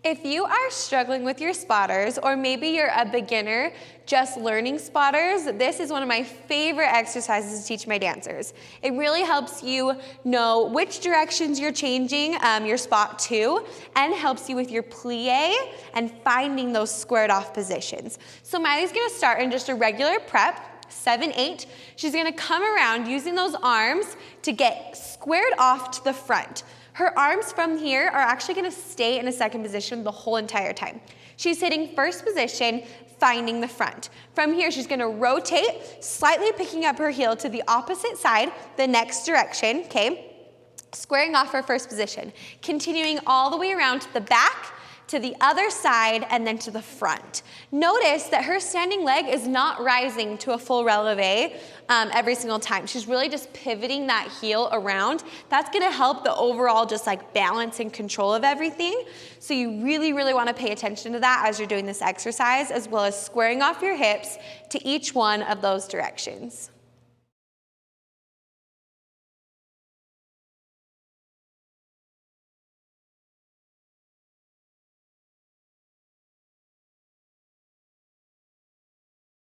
If you are struggling with your spotters, or maybe you're a beginner just learning spotters, this is one of my favorite exercises to teach my dancers. It really helps you know which directions you're changing your spot to, and helps you with your plie and finding those squared off positions. So Miley's gonna start in just a regular prep, 7-8. She's gonna come around using those arms to get squared off to the front. Her arms from here are actually gonna stay in a second position the whole entire time. She's hitting first position, finding the front. From here, she's gonna rotate, slightly picking up her heel to the opposite side, the next direction, okay? Squaring off her first position. Continuing all the way around to the back, to the other side, and then to the front. Notice that her standing leg is not rising to a full releve every single time. She's really just pivoting that heel around. That's gonna help the overall just like balance and control of everything. So you really, really wanna pay attention to that as you're doing this exercise, as well as squaring off your hips to each one of those directions.